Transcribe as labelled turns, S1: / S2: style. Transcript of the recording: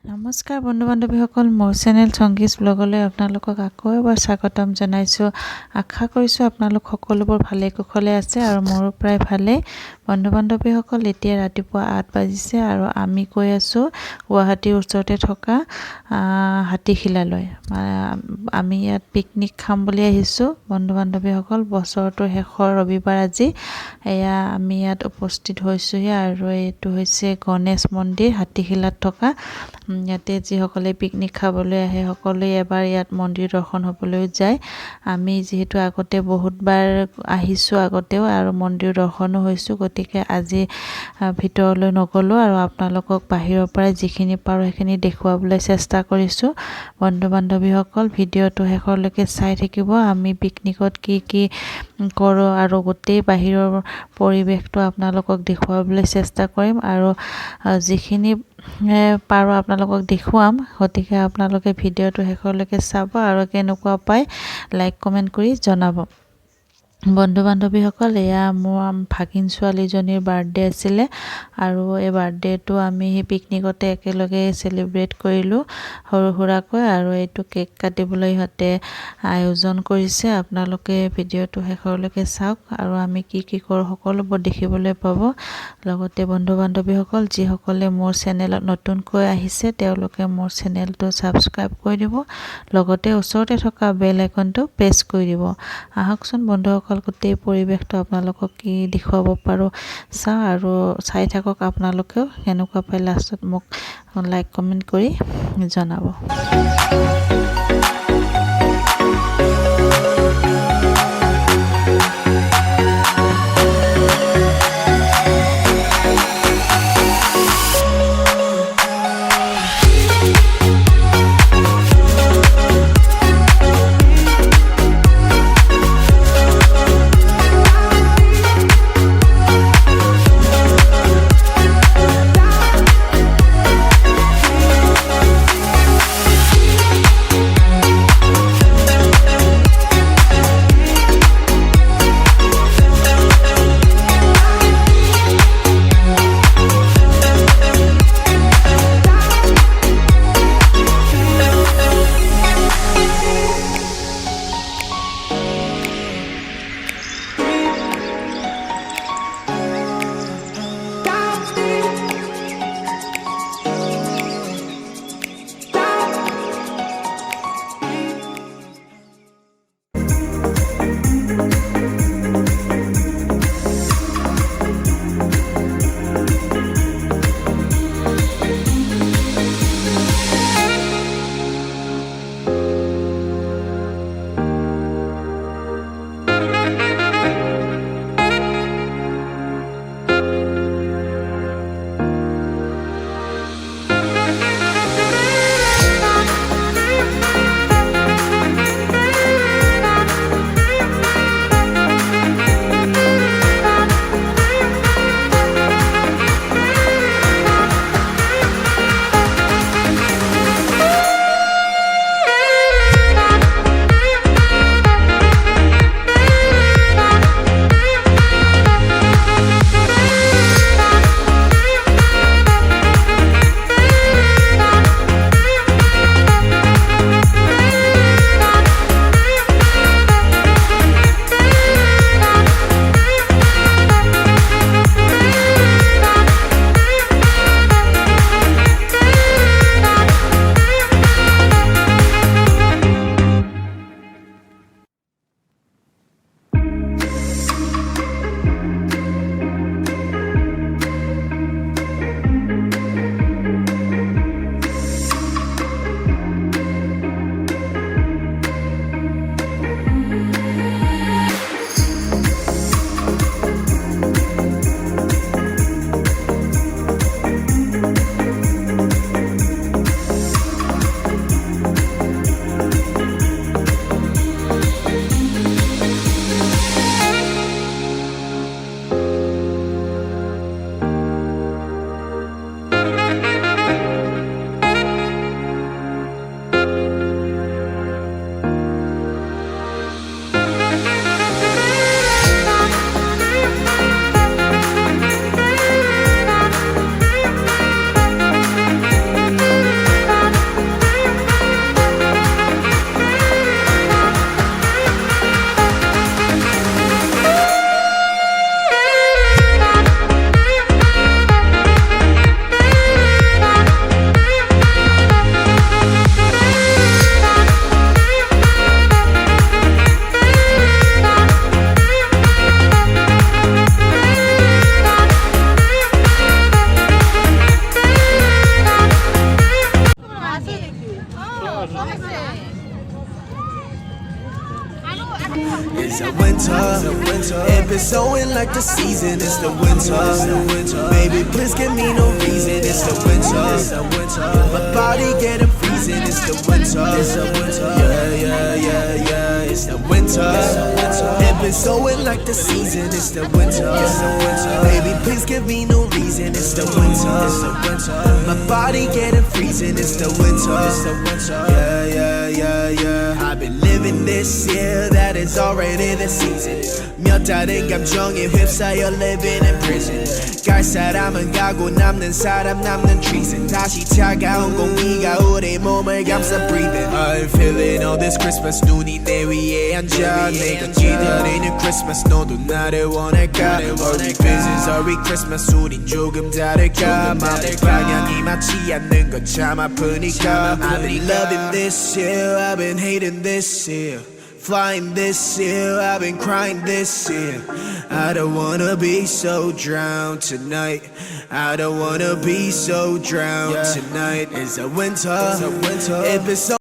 S1: নমস্কাৰ বন্ধু বান্ধৱীসকল, মোৰ চেনেল সংগীত ব্লগলৈ আপোনালোকক আকৌ এবাৰ স্বাগতম জনাইছোঁ। আশা কৰিছোঁ আপোনালোক সকলোবোৰ ভালে কুশলে আছে আৰু মোৰো প্ৰায় ভালেই। বন্ধু বান্ধৱীসকল, এতিয়া ৰাতিপুৱা 8 বাজিছে আৰু আমি গৈ আছোঁ গুৱাহাটীৰ ওচৰতে থকা হাতীশিলালৈ। আমি ইয়াত পিকনিক খাম বুলি আহিছোঁ বন্ধু বান্ধৱীসকল। বছৰটোৰ শেষৰ ৰবিবাৰ আজি এয়া আমি ইয়াত উপস্থিত হৈছোঁহি আৰু এইটো হৈছে গণেশ মন্দিৰ হাতীশিলাত থকা। ইয়াতে যিসকলে পিকনিক খাবলৈ আহে সকলোৱে এবাৰ ইয়াত মন্দিৰ দৰ্শন হ'বলৈ যায়। আমি যিহেতু আগতে বহুতবাৰ আহিছোঁ আগতেও আৰু মন্দিৰ দৰ্শনো হৈছোঁ, গতিকে আজি ভিতৰলৈ নগ'লোঁ আৰু আপোনালোকক বাহিৰৰ পৰাই যিখিনি পাৰোঁ সেইখিনি দেখুৱাবলৈ চেষ্টা কৰিছোঁ। বন্ধু বান্ধৱীসকল, ভিডিঅ'টো শেষলৈকে চাই থাকিব। আমি পিকনিকত কি কি কৰোঁ আৰু গোটেই বাহিৰৰ পৰিৱেশটো আপোনালোকক দেখুৱাবলৈ চেষ্টা কৰিম আৰু যিখিনি পাৰোঁ আপোনালোকক দেখুৱাম। গতিকে আপোনালোকে ভিডিঅ'টো শেষলৈকে চাব আৰু কেনেকুৱা পায় লাইক কমেণ্ট কৰি জনাব। বন্ধু বান্ধৱীসকল, এয়া মোৰ ভাগিন ছোৱালীজনীৰ বাৰ্থডে আছিলে আৰু এই বাৰ্থডেটো আমি সেই পিকনিকতে একেলগে চেলিব্ৰেট কৰিলোঁ সৰু সুৰাকৈ, আৰু এইটো কেক কাটিবলৈ সিহঁতে আয়োজন কৰিছে। আপোনালোকে ভিডিঅ'টো শেষলৈকে চাওক আৰু আমি কি কি কৰোঁ সকলোবোৰ দেখিবলৈ পাব। লগতে বন্ধু বান্ধৱীসকল, যিসকলে মোৰ চেনেলত নতুনকৈ আহিছে তেওঁলোকে মোৰ চেনেলটো ছাবস্ক্ৰাইব কৰি দিব, লগতে ওচৰতে থকা বেল আইকনটো প্ৰেছ কৰি দিব। আহকচোন বন্ধুসকল, গোটেই পৰিৱেশটো আপোনালোকক কি দেখুৱাব পাৰোঁ চাওঁ আৰু চাই থাকক। আপোনালোকেও কেনেকুৱা পায় লাষ্টত মোক লাইক কমেণ্ট কৰি জনাব।
S2: winter. If it's snowing like the season, it's the winter. Baby, please give me no reason, it's the winter. My body getting freezing, it's the winter. Yeah, yeah, yeah, yeah, it's the winter. If it's snowing like the season, it's the winter. Baby, please give me no reason, it's the winter. My body getting freezing, it's the winter. Yeah, yeah, yeah, yeah. I've been living this year, that is already the season. 몇 다른 감정에 휩싸여 living in prison. 갈 사람은 가고 남는 사람 남는 treason. 다시 차가운 공기가 우리 몸을 감싸 breathing. I'm feeling all this Christmas. 눈이 내 위에 앉아 내가 기다리는 Christmas. 너도 나를 원할까? Are we business? Are we Christmas? 우린 조금 다를까? 마음의 방향이 맞지 않는 건 참 아프니까. I've been loving this year, I've been hating this year. Flying this year, I've been crying this year. I don't wanna be so drowned tonight. I don't wanna be so drowned tonight. It's a winter. If it's so